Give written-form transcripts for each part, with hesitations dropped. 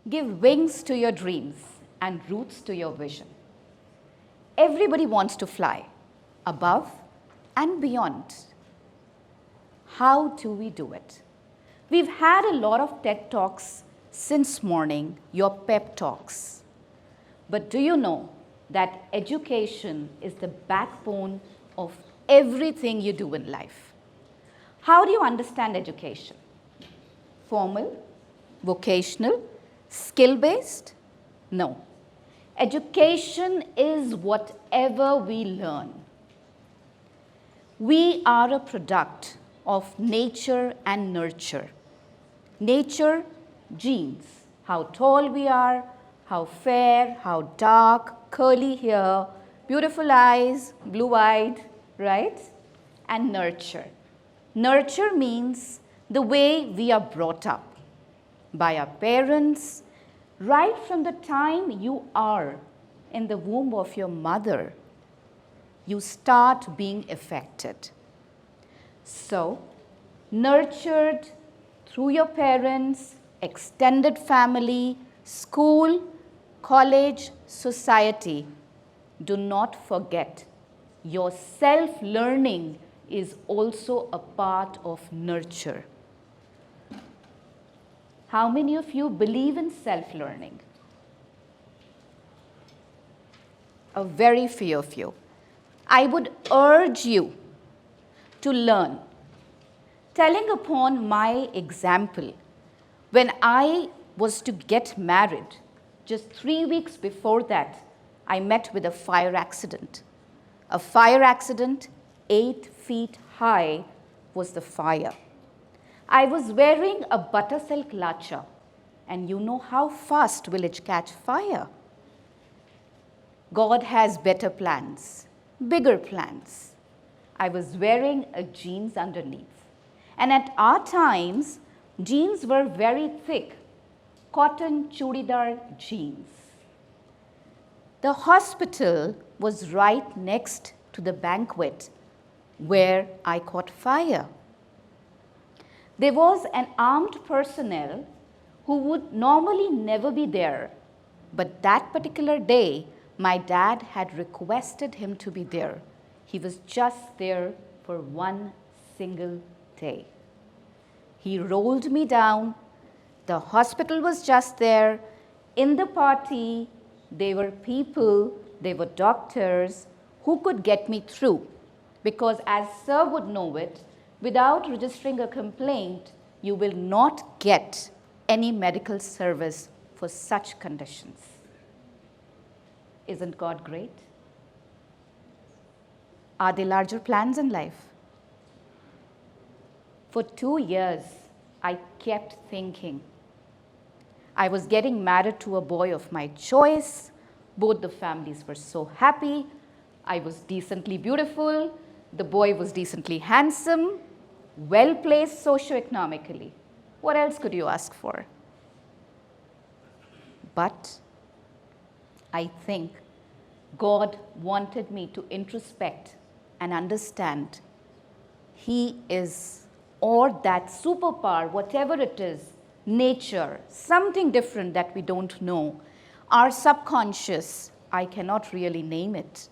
Give wings to your dreams and roots to your vision. Everybody wants to fly above and beyond. How do we do it? We've had a lot of TED Talks since morning, your pep talks. But do you know that education is the backbone of everything you do in life? How do you understand education? Formal, vocational, skill-based? No. Education is whatever we learn. We are a product of nature and nurture. Nature, genes, how tall we are, how fair, how dark, curly hair, beautiful eyes, blue-eyed, right? And nurture. Nurture means the way we are brought up by our parents, right from the time you are in the womb of your mother, you start being affected. So, nurtured through your parents, extended family, school, college, society, do not forget, your self-learning is also a part of nurture. How many of you believe in self-learning? A very few of you. I would urge you to learn. Telling upon my example, when I was to get married, just 3 weeks before that, I met with a fire accident. A fire accident, 8 feet high was the fire. I was wearing a butter silk lacha, and you know how fast will it catch fire. God has better plans, bigger plans. I was wearing a jeans underneath. And at our times, jeans were very thick, cotton churidar jeans. The hospital was right next to the banquet where I caught fire. There was an armed personnel who would normally never be there, but that particular day, my dad had requested him to be there. He was just there for one single day. He rolled me down. The hospital was just there. In the party, there were people, there were doctors who could get me through. Because as sir would know it, without registering a complaint, you will not get any medical service for such conditions. Isn't God great? Are there larger plans in life? For 2 years, I kept thinking. I was getting married to a boy of my choice. Both the families were so happy. I was decently beautiful. The boy was decently handsome, well-placed socioeconomically. What else could you ask for? But I think God wanted me to introspect and understand He is, or that superpower, whatever it is, nature, something different that we don't know, our subconscious, I cannot really name it.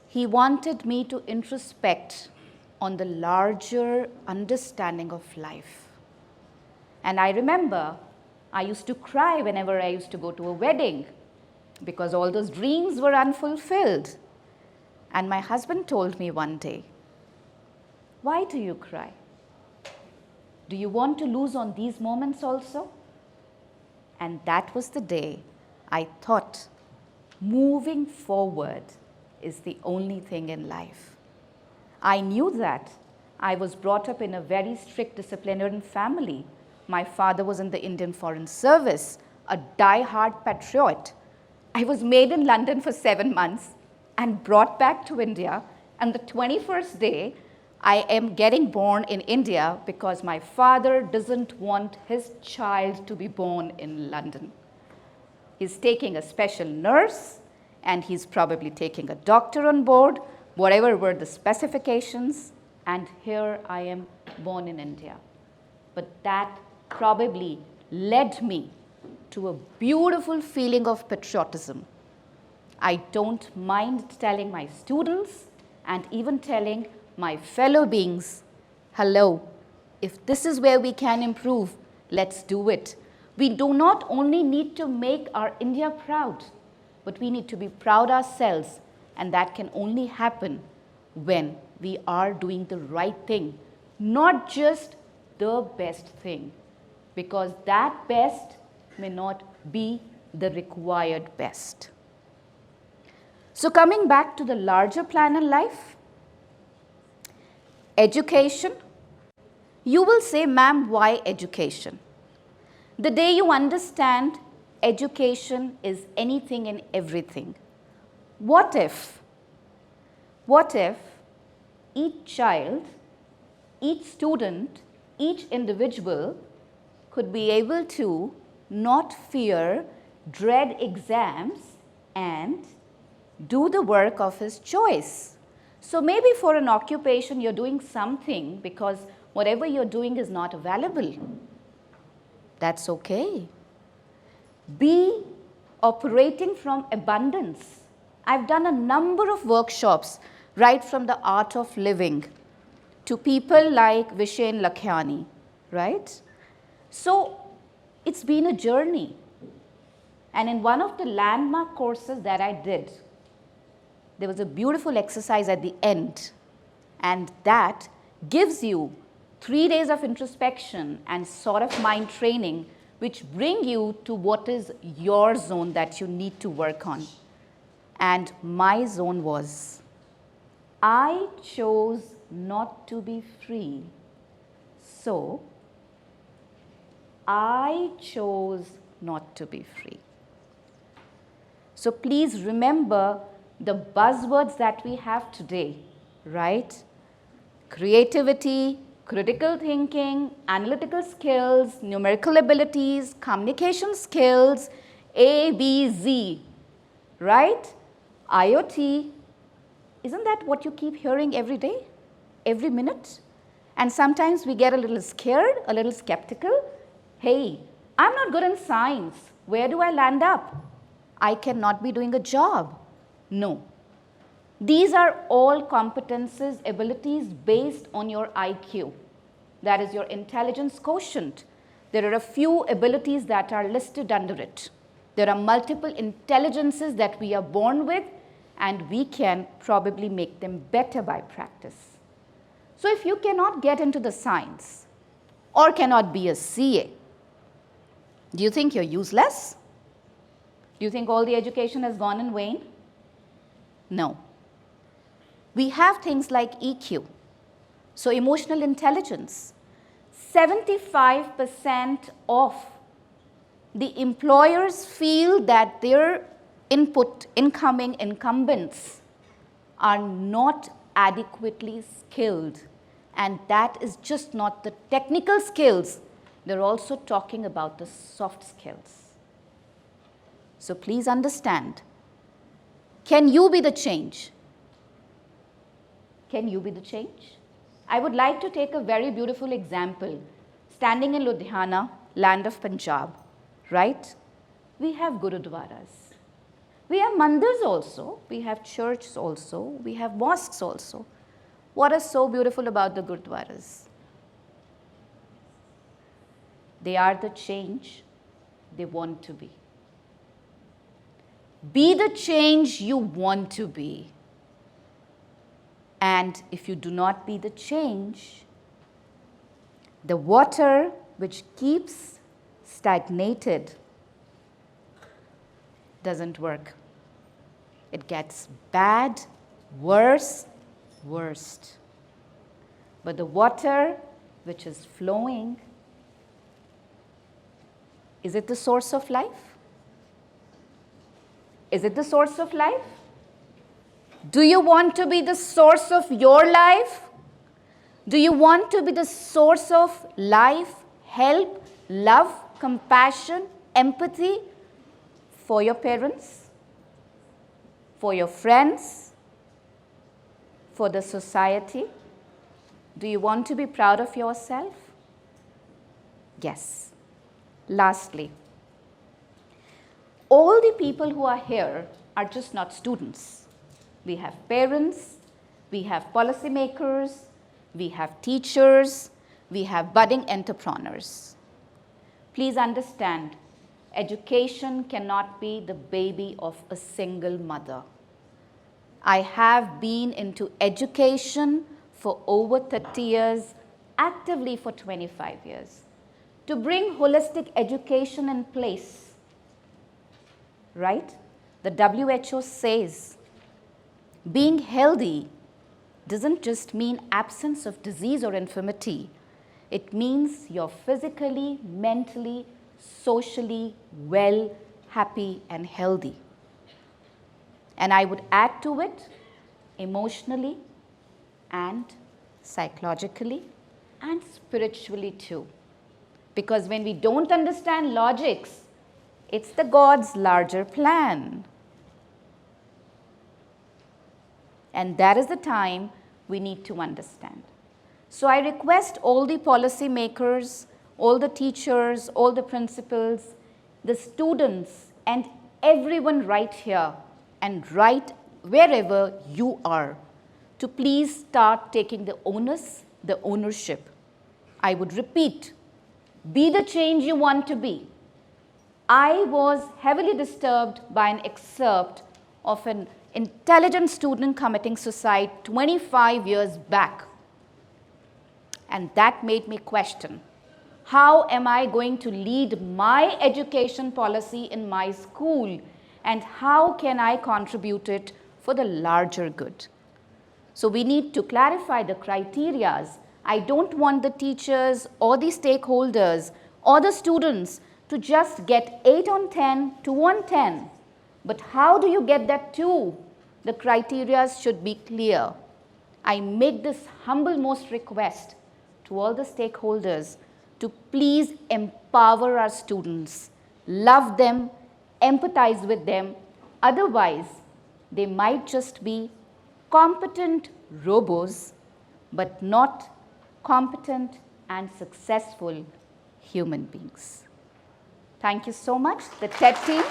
He wanted me to introspect on the larger understanding of life. And I remember I used to cry whenever I used to go to a wedding because all those dreams were unfulfilled. And my husband told me one day, "Why do you cry? Do you want to lose on these moments also?" And that was the day I thought moving forward is the only thing in life. I knew that. I was brought up in a very strict disciplinarian family. My father was in the Indian Foreign Service, a die-hard patriot. I was made in London for 7 months and brought back to India. And the 21st day, I am getting born in India because my father doesn't want his child to be born in London. He's taking a special nurse, and he's probably taking a doctor on board, whatever were the specifications, and here I am born in India. But that probably led me to a beautiful feeling of patriotism. I don't mind telling my students and even telling my fellow beings, hello, if this is where we can improve, let's do it. We do not only need to make our India proud, but we need to be proud ourselves, and that can only happen when we are doing the right thing, not just the best thing, because that best may not be the required best. So coming back to the larger plan in life, education, you will say, ma'am, why education? The day you understand education is anything and everything, what if each child, each student, each individual could be able to not fear, dread exams and do the work of his choice. So maybe for an occupation you're doing something because whatever you're doing is not available. That's okay. Be operating from abundance. I've done a number of workshops right from the art of living to people like Vishen Lakhiani, right? So it's been a journey. And in one of the landmark courses that I did, there was a beautiful exercise at the end, and that gives you 3 days of introspection and sort of mind training which bring you to what is your zone that you need to work on. And my zone was, I chose not to be free, so I chose not to be free. So please remember the buzzwords that we have today, right? Creativity, critical thinking, analytical skills, numerical abilities, communication skills, A, B, Z, right? IoT, isn't that what you keep hearing every day, every minute? And sometimes we get a little scared, a little skeptical. Hey, I'm not good in science. Where do I land up? I cannot be doing a job. No. These are all competences, abilities based on your IQ. That is your intelligence quotient. There are a few abilities that are listed under it. There are multiple intelligences that we are born with, and we can probably make them better by practice. So if you cannot get into the science or cannot be a CA, do you think you're useless? Do you think all the education has gone in vain? No. We have things like EQ, so emotional intelligence. 75% of the employers feel that their incoming incumbents are not adequately skilled, and that is just not the technical skills. They're also talking about the soft skills. So please understand, can you be the change? Can you be the change? I would like to take a very beautiful example. Standing in Ludhiana, land of Punjab, right? We have gurudwaras. We have mandirs also. We have churches also. We have mosques also. What is so beautiful about the gurudwaras? They are the change they want to be. Be the change you want to be. And if you do not be the change, the water which keeps stagnated doesn't work. It gets bad, worse, worst. But the water which is flowing, is it the source of life? Is it the source of life? Do you want to be the source of your life? Do you want to be the source of life, help, love, compassion, empathy for your parents, for your friends, for the society? Do you want to be proud of yourself? Yes. Lastly, all the people who are here are just not students. We have parents, we have policymakers, we have teachers, we have budding entrepreneurs. Please understand, education cannot be the baby of a single mother. I have been into education for over 30 years, actively for 25 years. To bring holistic education in place, right? The WHO says being healthy doesn't just mean absence of disease or infirmity. It means you're physically, mentally, socially well, happy, and healthy. And I would add to it emotionally and psychologically and spiritually too. Because when we don't understand logics, it's the God's larger plan. And that is the time we need to understand. So I request all the policy makers, all the teachers, all the principals, the students, and everyone right here and right wherever you are, to please start taking the onus, the ownership. I would repeat, be the change you want to be. I was heavily disturbed by an excerpt of an intelligent student committing suicide 25 years back. And that made me question, how am I going to lead my education policy in my school, and how can I contribute it for the larger good? So we need to clarify the criterias. I don't want the teachers or the stakeholders or the students to just get 8 on 10 to 110. But how do you get that 2? The criteria should be clear. I make this humble most request to all the stakeholders to please empower our students, love them, empathize with them. Otherwise, they might just be competent robots, but not competent and successful human beings. Thank you so much, the TED team.